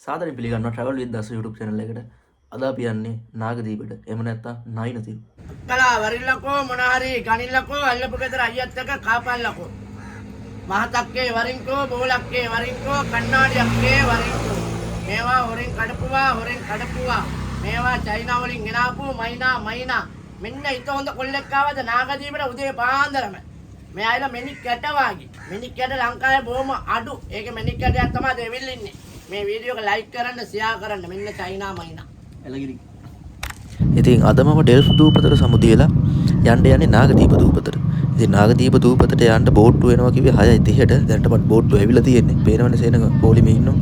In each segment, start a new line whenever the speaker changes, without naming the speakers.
සාදරයෙන් පිළිගන්නවා travel with das YouTube channel එකට. අද අපි යන්නේ නාගදීපට. එහෙම නැත්නම් නයිනතිව.
කලා වරිල්ලකෝ මොන හරි ගනිල්ලකෝ අල්ලපු ගෙදර අයියත් එක්ක කාපල්ලකෝ. මහතක්කේ වරින්කෝ බෝලක්කේ වරින්කෝ කන්නාඩියක්කේ වරින්කෝ. මේවා හොරෙන් කඩපුවා. මේවා චයිනා වලින් ගෙනාපු මයිනා. මෙන්න ඊට හොඳ කොල්ලෙක් ආවද නාගදීපට උදේ පාන්දරම. මේ අයලා මෙනික් කැට වාගේ. මෙනික් කැට ලංකාවේ බොහොම අඩු. ඒක මෙනික් කැටයක් තමයි දෙවිල් ඉන්නේ. මේ වීඩියෝ එක ලයික් කරන්න ෂෙයා කරන්න. මෙන්න චයිනා මයිනා. එළගිරි.
ඉතින් අද මම ඩෙල්ෆ් දූපතට සමුදියලා යන්නේ නාගදීප දූපතට. ඉතින් නාගදීප දූපතට යන්න බෝට්ටු වෙනවා කිව්වේ 6:30ට. දැන්ට මට බෝට්ටු ඇවිල්ලා තියෙන්නේ. පේනවනේ සේනක පොලිමේ ඉන්නවා.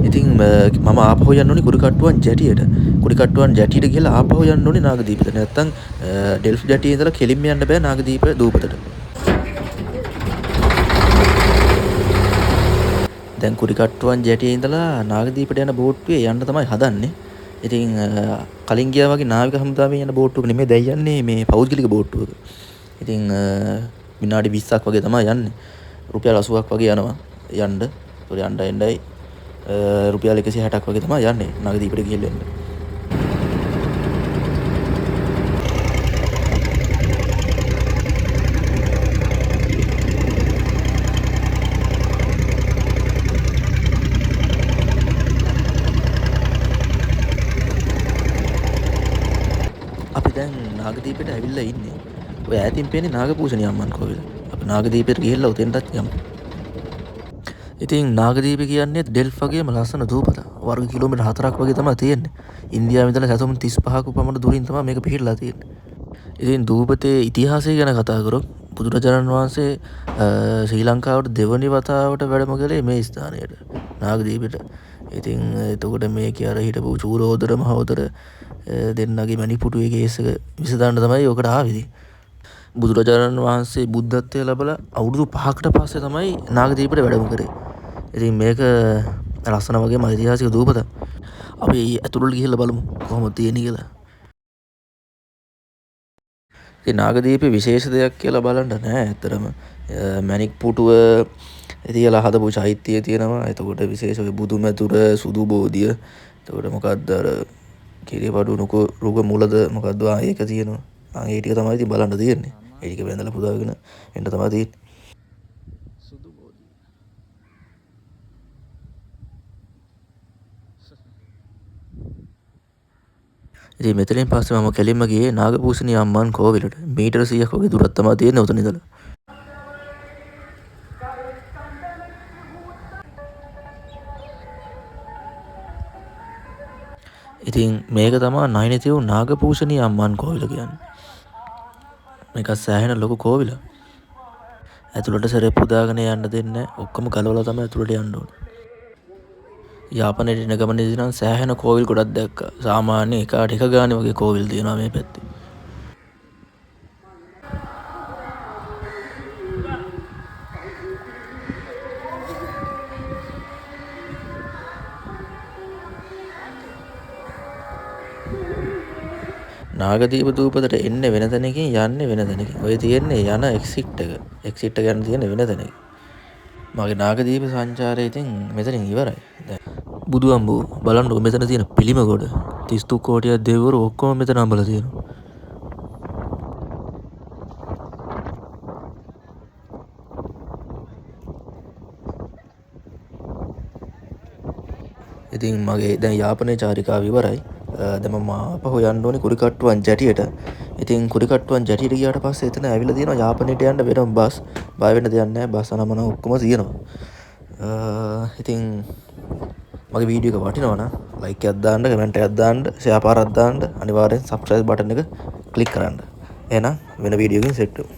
ඉතින් මම ආපහු යන්න ඕනේ කුඩිකට්ටුවන් ජැටියට. කුඩිකට්ටුවන් ජැටියට ගිහලා ආපහු යන්න ඕනේ නාගදීපට. නැත්තම් ඩෙල්ෆ් ජැටියේ ඉඳලා කෙලින්ම යන්න බෑ නාගදීප දූපතට. දැන් කුඩිකට්ටුවන් ජැටියේ ඉඳලා නාගදීපට යන බෝට්ටුවේ යන්න තමයි හදන්නේ. ඉතින් කලින් ගියා වගේ නාවික හමුදාවෙන් යන බෝට්ටුවක නෙමෙයි දැන් යන්නේ මේ පෞද්ගලික බෝට්ටුවක. ඉතින් විනාඩි 20ක් වගේ තමයි යන්නේ. රුපියල් 80ක් වගේ යනවා යන්න. ඒතකොට යන්න එන්නයි රුපියල් 160ක් වගේ තමයි යන්නේ නාගදීපට ගිහිල්ලා එන්න. අපි දැන් නාගදීපයට ඇවිල්ලා ඉන්නේ. ඔය ඈතින් පේන්නේ නාගපූජනීය අම්මන් කෝවිල. අපි නාගදීපයට ගිහිල්ලා උතෙන්ටත් යමු. ඉතින් නාගදීප කියන්නේ ඩෙල්ෆ් වගේම ලස්සන දූපත. වර්ග කිලෝමීටර් 4ක් වගේ තමයි තියෙන්නේ. ඉන්දියාවේ ඉඳලා සැතුම් 35ක පමණ දුරින් තමයි මේක පිහිටලා තියෙන්නේ. ඉතින් දූපතේ ඉතිහාසය ගැන කතා කරොත් බුදුරජාණන් වහන්සේ ශ්‍රී ලංකාවට දෙවනි වතාවට වැඩම කළේ මේ ස්ථානයට නාගදීපයට. ඉතින් එතකොට මේකේ අර හිටපු චූරෝදර මහෝදර දෙන්නගේ මණිපුටුවේ කේස් එක විසඳන්න තමයි ඔකට ආවේ. බුදුරජාණන් වහන්සේ බුද්ධත්වයට ලැබලා අවුරුදු 5කට පස්සේ තමයි නාගදීපයට වැඩම කරේ. ඉතින් මේක ලස්සන වගේම ඓතිහාසික දූපතක්. අපි ඇතුළට ගිහිල්ලා බලමු කොහොමද තියෙන්නේ කියලා. ඉතින් නාගදීපේ විශේෂ දෙයක් කියලා බලන්න නෑ ඇත්තටම. මණික් පුටුව තියලා හදපු චෛත්‍යය තියෙනවා. එතකොට විශේෂ ඔය බුදු මැදුර සුදු බෝධිය. එතකොට මොකක්ද අර කිරිපඩු රුග මුලද මොකක්ද ඒක තියෙනවා. ඒ ටික තමයි ඉතින් බලන්න තියෙන්නේ. ඒ ටික වැඳලා පුදාගෙන එන්න තමයි තියෙන්නේ. සුදු බෝධිය. ඉතින් මෙතනින් පස්සේ මම කෙලින්ම ගියේ නාගපූජනීය අම්මන් කෝවිලට. මීටර 100ක් වගේ දුරක් තමයි තියෙන්නේ උතන ඉඳලා. ඉතින් මේක තමයි නයිනතිව් නාගපූජනීය අම්මන් කෝවිල කියන්නේ. මේක සෑහෙන ලොකු කෝවිලක්. ඇතුළට සරෙප්පු දාගෙන යන්න දෙන්නේ ඔක්කොම ගලවලා තමයි ඇතුළට යන්න ඕනේ. යාපනයේ ඉන්න ගමනේදී නම් සෑහෙන කෝවිල් ගොඩක් දැක්කා. සාමාන්‍ය එකාට එක ගානේ වගේ කෝවිල් තියෙනවා මේ පැත්තේ. නාගදීප දූපතට එන්නේ වෙන තැනකින් යන්නේ වෙන තැනකින්. ඔය තියෙන්නේ යන එක්සිට් එක. එක්සිට් එක යන තියෙන්නේ වෙන තැනකින්. මගේ නාගදීප සංචාරය ඉතින් මෙතනින් ඉවරයි. දැන් බුදු අම්බෝ බලන්නකො මෙතන තියෙන පිළිම කොට 33 කෝටියක් දෙවිවරු ඔක්කොම මෙතන අඹලා තියෙනවා. ඉතින් මගේ දැන් යාපනයේ චාරිකාව ඉවරයි. දැන් මම ආපහු යන්න ඕනේ කුඩිකට්ටුවන් ජැටියට. ඉතින් කුඩිකට්ටුවන් ජැටියට ගියාට පස්සේ එතන ඇවිල්ලා තියෙනවා යාපනයට යන්න වෙනම බස්. බය වෙන්න දෙයක් නැහැ. බස් අනමන ඔක්කොම තියෙනවා. ඉතින් මගේ වීඩියෝ එක වටිනවා නම් ලයික් එකක් දාන්න, කමෙන්ට් එකක් දාන්න, ෂෙයා පාරක් දාන්න, අනිවාර්යෙන් සබ්ස්ක්‍රයිබ් බටන් එක ක්ලික් කරන්න. එහෙනම් වෙන වීඩියෝ එකකින් සෙට් වෙමු.